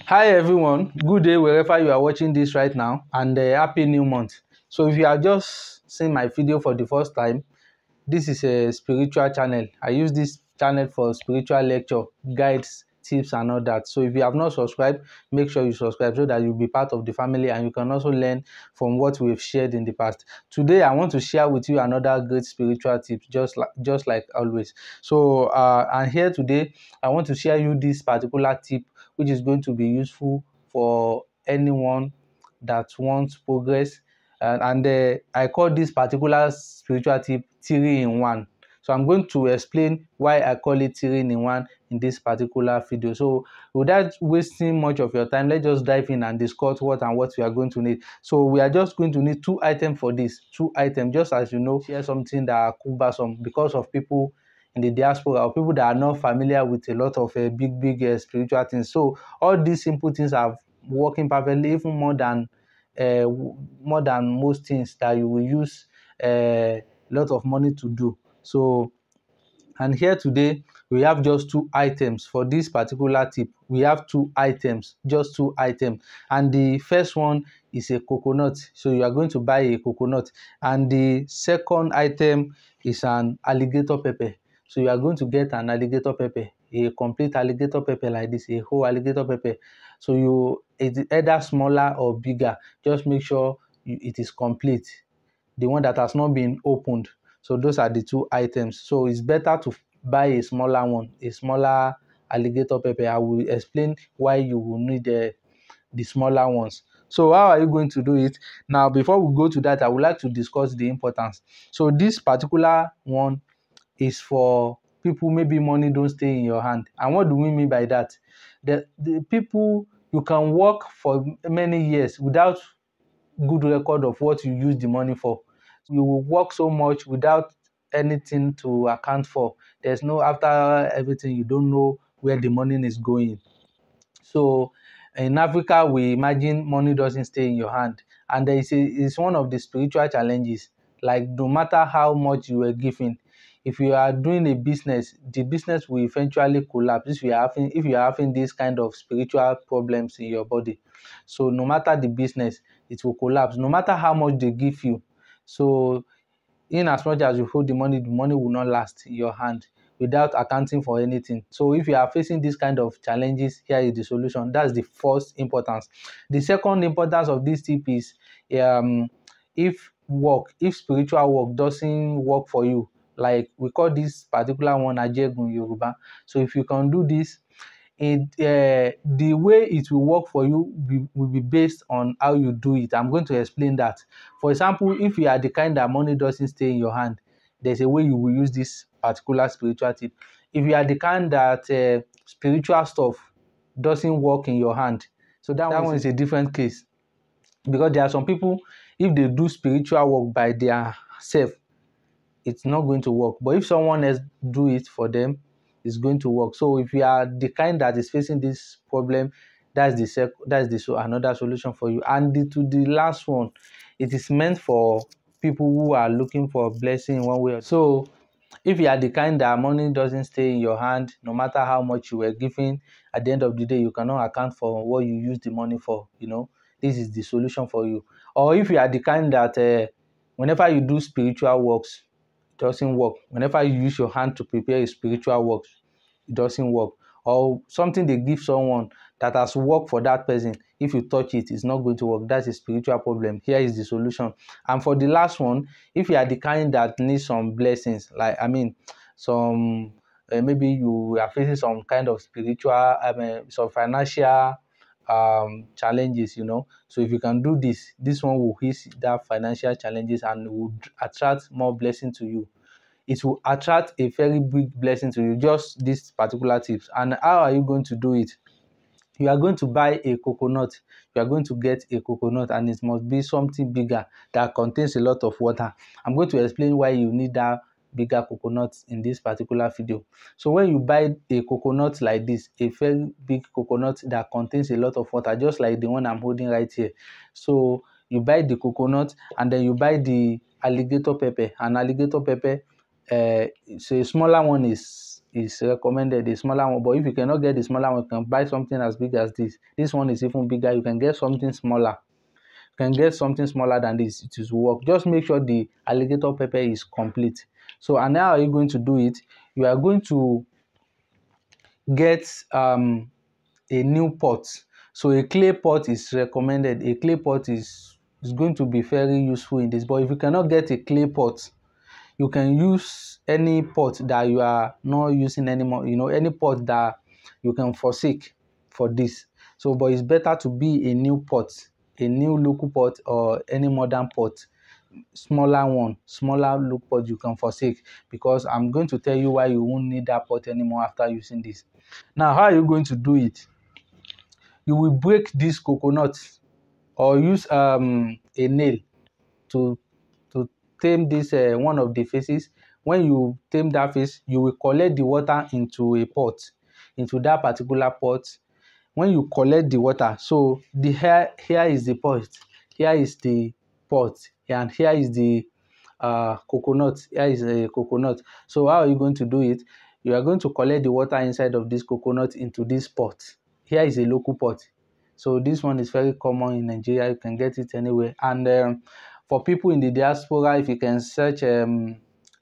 Hi everyone, good day wherever you are watching this right now, and happy new month. So if you are just seeing my video for the first time, this is a spiritual channel. I use this channel for spiritual lecture, guides, tips and all that. So if you have not subscribed, make sure you subscribe so that you'll be part of the family and you can also learn from what we've shared in the past. Today I want to share with you another great spiritual tip, just like always. So and here today I want to share you this particular tip which is going to be useful for anyone that wants progress. And I call this particular spiritual tip 3 in 1. So I'm going to explain why I call it 3 in 1 in this particular video. So without wasting much of your time, let's just dive in and discuss what we are going to need. So we are just going to need 2 items for this. 2 items, just as you know, share something that are cumbersome because of people in the diaspora or people that are not familiar with a lot of big spiritual things. So all these simple things are working perfectly, even more than most things that you will use a lot of money to do. So, and here today we have just 2 items for this particular tip. We have 2 items, just 2 items, and the first one is a coconut. So you are going to buy a coconut, and the second item is an alligator pepper. So you are going to get an alligator pepper, a complete alligator pepper like this, a whole alligator pepper. So it's either smaller or bigger. Just make sure it is complete, the one that has not been opened. So those are the 2 items. So it's better to buy a smaller one, a smaller alligator pepper. I will explain why you will need the smaller ones. So how are you going to do it? Now, before we go to that, I would like to discuss the importance. So this particular one is for people maybe money don't stay in your hand. And what do we mean by that? The people, you can work for many years without good record of what you use the money for. You will work so much without anything to account for. There's no, after everything, you don't know where the money is going. So in Africa, we imagine money doesn't stay in your hand, and it's one of the spiritual challenges. Like no matter how much you were giving, if you are doing a business, the business will eventually collapse if you are having this kind of spiritual problems in your body. So no matter the business, it will collapse. No matter how much they give you. So in as much as you hold the money will not last in your hand without accounting for anything. So if you are facing this kind of challenges, here is the solution. That's the first importance. The second importance of this tip is um, if spiritual work doesn't work for you, like we call this particular one Ajegun Yoruba. So if you can do this, the way it will work for you will be based on how you do it. I'm going to explain that. For example, if you are the kind that money doesn't stay in your hand, there's a way you will use this particular spiritual tip. If you are the kind that spiritual stuff doesn't work in your hand, so that one is a different case, because there are some people, if they do spiritual work by their self, it's not going to work. But if someone else do it for them, it's going to work. So if you are the kind that is facing this problem, that's another solution for you. And to the last one, it is meant for people who are looking for blessing in one way. So if you are the kind that money doesn't stay in your hand, no matter how much you were giving, at the end of the day, you cannot account for what you use the money for. This is the solution for you. Or if you are the kind that whenever you do spiritual works, it doesn't work. Whenever you use your hand to prepare a spiritual work, it doesn't work. Or something they give someone that has worked for that person, if you touch it, it's not going to work. That's a spiritual problem. Here is the solution. And for the last one, if you are the kind that needs some blessings, like some maybe you are facing some kind of spiritual, some financial challenges, so if you can do this one will ease that financial challenges and will attract more blessing to you. It will attract a very big blessing to you, just these particular tips. And how are you going to do it? You are going to buy a coconut. You are going to get a coconut, and it must be something bigger that contains a lot of water. I'm going to explain why you need that bigger coconut in this particular video. So when you buy a coconut like this, a very big coconut that contains a lot of water, just like the one I'm holding right here. So you buy the coconut, and then you buy the alligator pepper. An alligator pepper, so a smaller one is recommended, a smaller one. But if you cannot get the smaller one, you can buy something as big as this. This one is even bigger. You can get something smaller. You can get something smaller than this. It will work. Just make sure the alligator pepper is complete. So, and now, how are you going to do it? You are going to get a new pot. So a clay pot is recommended. A clay pot is going to be very useful in this. But if you cannot get a clay pot, you can use any pot that you are not using anymore. Any pot that you can forsake for this. So, but it's better to be a new pot, a new local pot, or any modern pot, smaller local pot you can forsake, because I'm going to tell you why you won't need that pot anymore after using this. Now, how are you going to do it? You will break this coconut or use a nail to tame this one of the faces. When you tame that face, you will collect the water into a pot, into that particular pot. When you collect the water, so the here is the pot, here is the pot, and here is the coconut. Here is a coconut. So how are you going to do it? You are going to collect the water inside of this coconut into this pot. Here is a local pot. So this one is very common in Nigeria. You can get it anywhere. And for people in the diaspora, if you can search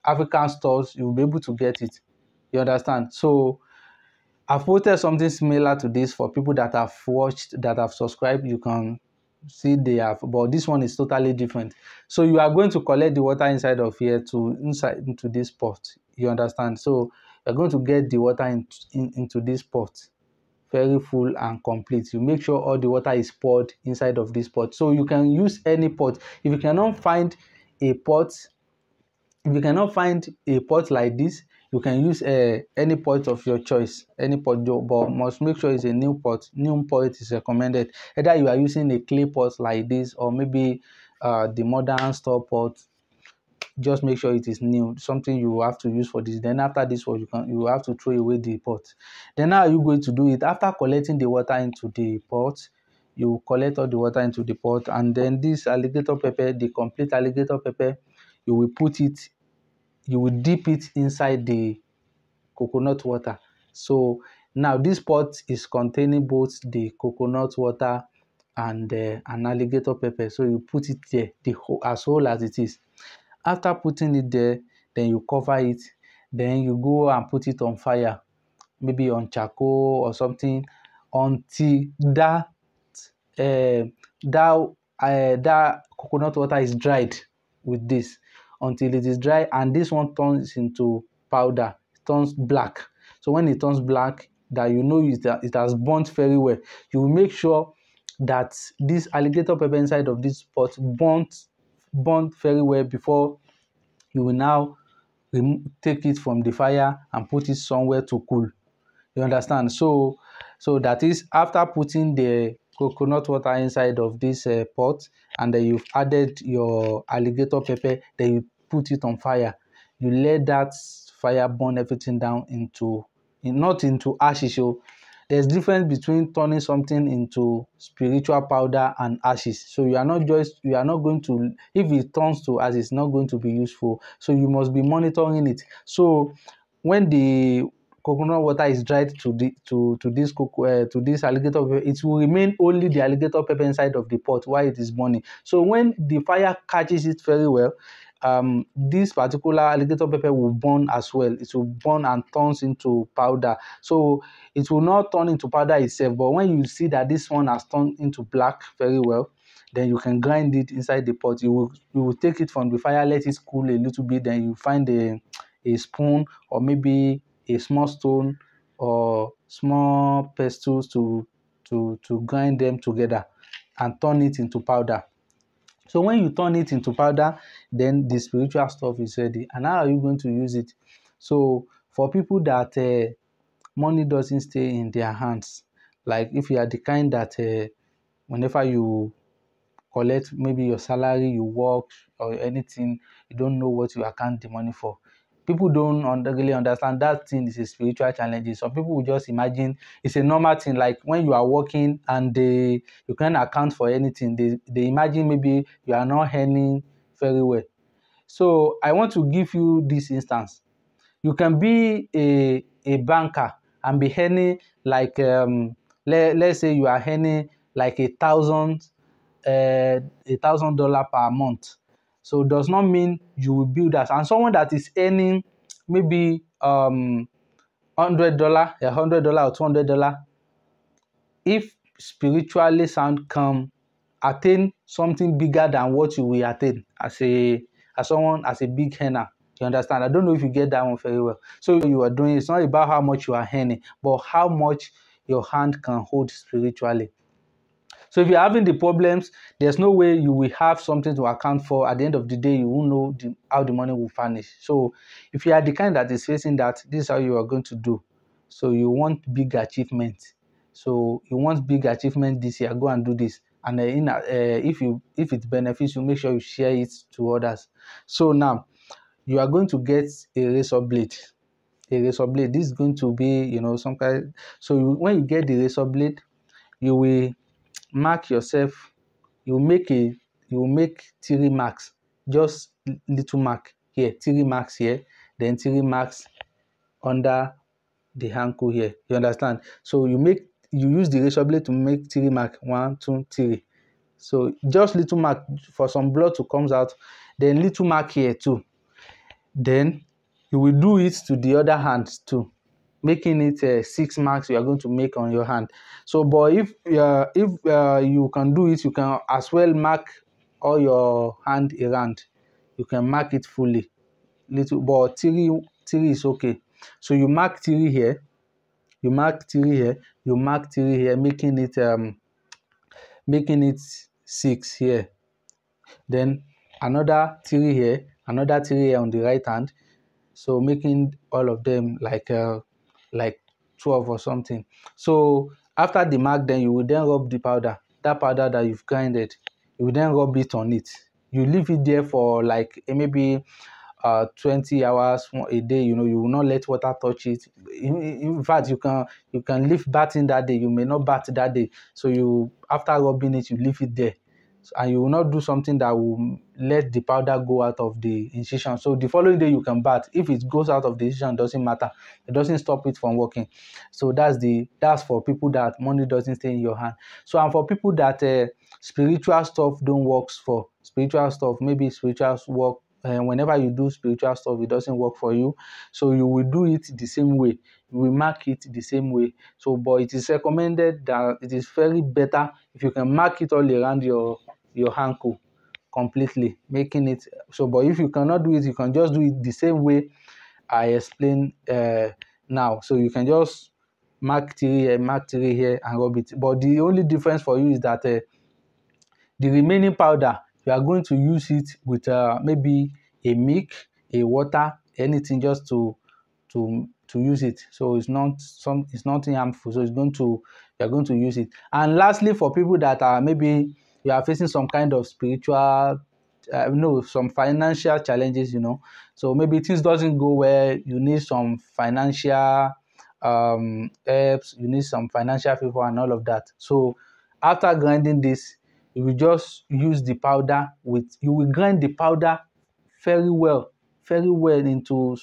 African stores, you'll be able to get it. You understand? So I've posted something similar to this for people that have watched, that have subscribed. You can see they have, but this one is totally different. So you are going to collect the water inside of here into this pot. You understand? So you're going to get the water into this pot, very full and complete. You make sure all the water is poured inside of this pot. So you can use any pot. If you cannot find a pot, like this, you can use any pot of your choice, any pot, but must make sure it's a new pot. New pot is recommended. Either you are using a clay pot like this, or maybe the modern store pot. Just make sure it is new, something you have to use for this. Then after this one, you have to throw away the pot. Then how are you going to do it? After collecting the water into the pot, you collect all the water into the pot, and then this alligator pepper, the complete alligator pepper, you will dip it inside the coconut water. So now this pot is containing both the coconut water and an alligator pepper. So you put it there, as whole as it is. After putting it there, then you cover it. Then you go and put it on fire, maybe on charcoal or something, until that coconut water is dried with this, until it is dry, and this one turns into powder, turns black. So when it turns black, that it has burnt very well. You will make sure that this alligator pepper inside of this pot burnt very well before you will now take it from the fire and put it somewhere to cool. You understand? So that is, after putting the coconut water inside of this pot, and then you've added your alligator pepper, then you put it on fire. You let that fire burn everything down not into ashes. So there's difference between turning something into spiritual powder and ashes. So you are not going to, if it turns to ashes, it's not going to be useful. So you must be monitoring it. So when the coconut water is dried to this alligator pepper, it will remain only the alligator pepper inside of the pot while it is burning. So when the fire catches it very well, this particular alligator pepper will burn as well. It will burn and turns into powder. So it will not turn into powder itself, but when you see that this one has turned into black very well, then you can grind it inside the pot. You will take it from the fire, let it cool a little bit, then you find a spoon, or maybe a small stone or small pestles to grind them together and turn it into powder. So when you turn it into powder, then the spiritual stuff is ready. And how are you going to use it? So for people that money doesn't stay in their hands, like if you are the kind that whenever you collect maybe your salary, you work or anything, you don't know what you account the money for. People don't really understand that thing is a spiritual challenge. Some people will just imagine it's a normal thing, like when you are working and you can't account for anything. They imagine maybe you are not earning very well. So I want to give you this instance. You can be a banker and be earning like let's say you are earning like $1,000 per month. So does not mean you will build that. And someone that is earning maybe $100, $100 or $200, if spiritually sound, can attain something bigger than what you will attain as someone as a big earner. You understand? I don't know if you get that one very well. So you are doing, it's not about how much you are earning, but how much your hand can hold spiritually. So if you're having the problems, there's no way you will have something to account for. At the end of the day, you won't know how the money will vanish. So if you are the kind that is facing that, this is how you are going to do. So you want big achievement. So you want big achievement this year, go and do this. And if it benefits you, make sure you share it to others. So now you are going to get a razor blade. A razor blade. This is going to be, some kind. So when you get the razor blade, you will mark yourself. You will make 3 marks, just little mark here, 3 marks here, then 3 marks under the ankle here. You understand? So you use the razor blade to make 3 marks. 1, 2, 3. So just little mark for some blood to comes out, then little mark here too. Then you will do it to the other hand too, making it 6 marks you are going to make on your hand. So, but if you can do it, you can as well mark all your hand around. You can mark it fully, little, but three is okay. So you mark 3 here, you mark 3 here, you mark 3 here, making it 6 here. Then another 3 here, another 3 here on the right hand. So making all of them like 12 or something. So after the mark, then you will then rub the powder. That powder that you've grinded, you will then rub it on it. You leave it there for like maybe 20 hours a day. You will not let water touch it. In fact, you can leave bathing that day. You may not bath that day. So after rubbing it, you leave it there. And you will not do something that will let the powder go out of the incision. So the following day you can bath. If it goes out of the incision, it doesn't matter. It doesn't stop it from working. So that's for people that money doesn't stay in your hand. So and for people that spiritual stuff don't work for. Spiritual stuff, maybe spiritual work. Whenever you do spiritual stuff, it doesn't work for you. So you will do it the same way. You will mark it the same way. So, but it is recommended that it is very better if you can mark it all around your ankle completely, making it so. But if you cannot do it, you can just do it the same way I explained now. So you can just mark 3 here and rub it. But the only difference for you is that the remaining powder, you are going to use it with maybe a milk, a water, anything, just to use it. So it's nothing harmful. So you are going to use it. And lastly, for people that are maybe you are facing some kind of spiritual some financial challenges, so maybe things doesn't go well, you need some financial helps, you need some financial favor and all of that. So after grinding this, you will just use the powder you will grind the powder very well into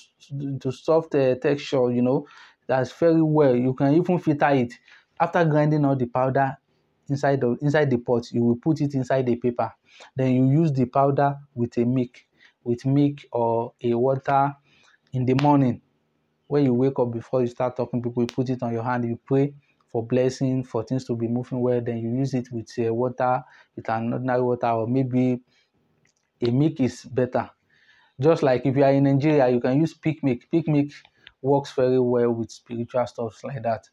soft texture, that's very well. You can even filter it. After grinding all the powder inside the pot, you will put it inside the paper. Then you use the powder with milk or a water in the morning. When you wake up, before you start talking people, you put it on your hand, you pray for blessing, for things to be moving well. Then you use it with water, with an ordinary water, or maybe a milk is better. Just like if you are in Nigeria, you can use peak milk. Peak milk works very well with spiritual stuff like that.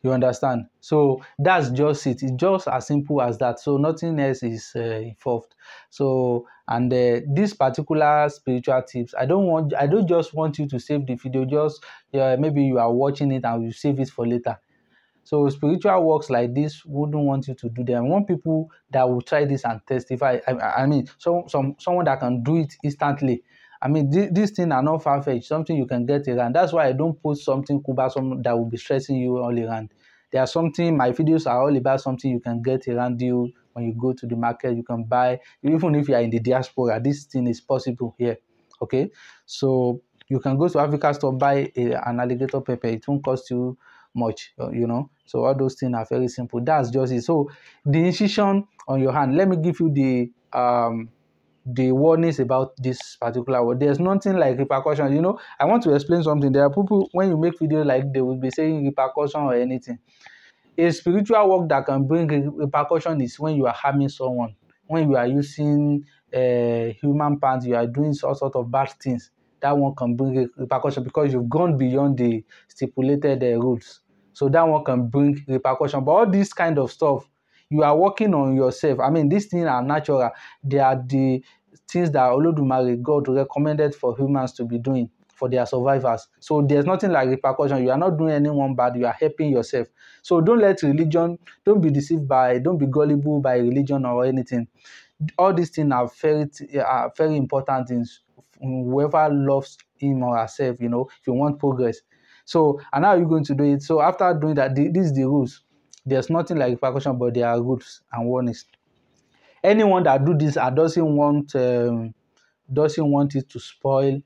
You understand? So that's just it. It's just as simple as that. So nothing else is involved. So and this particular spiritual tips, I don't just want you to save the video. Just maybe you are watching it and you save it for later. So spiritual works like this wouldn't want you to do them. I want people that will try this and testify. I mean, someone that can do it instantly. I mean, these things are not far-fetched, something you can get around. That's why I don't post something cool about something that will be stressing you all around. My videos are all about something you can get around you when you go to the market. You can buy, even if you are in the diaspora, this thing is possible here. Okay, so You can go to Africa store, buy an alligator pepper. It won't cost you much, So all those things are very simple. That's just it. So the incision on your hand. Let me give you the warnings about this particular word. There's nothing like repercussion. I want to explain something. There are people, when you make videos like, they will be saying repercussion or anything. A spiritual work that can bring repercussion is when you are harming someone, when you are using human parts, you are doing all sort of bad things. That one can bring repercussion because you've gone beyond the stipulated rules. So that one can bring repercussion. But all this kind of stuff, you are working on yourself. I mean, these things are natural. They are the things that Olodumare, God, recommended for humans to be doing for their survivors. So there's nothing like repercussion. You are not doing anyone bad. You are helping yourself. So don't be deceived don't be gullible by religion or anything. All these things are very important things. Whoever loves him or herself, if you want progress. So, and how are you going to do it? So after doing that, these are the rules. There's nothing like repercussion, but there are rules and warnings. Anyone that do this and doesn't want it to spoil,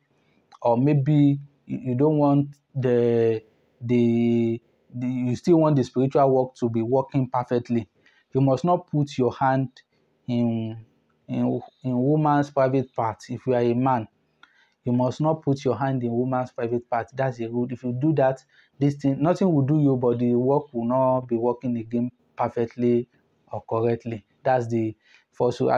or maybe you don't want you still want the spiritual work to be working perfectly, you must not put your hand in woman's private part. If you are a man, you must not put your hand in woman's private part. That's a rule. If you do that, nothing will do you, but the work will not be working again perfectly or correctly. That's the first rule.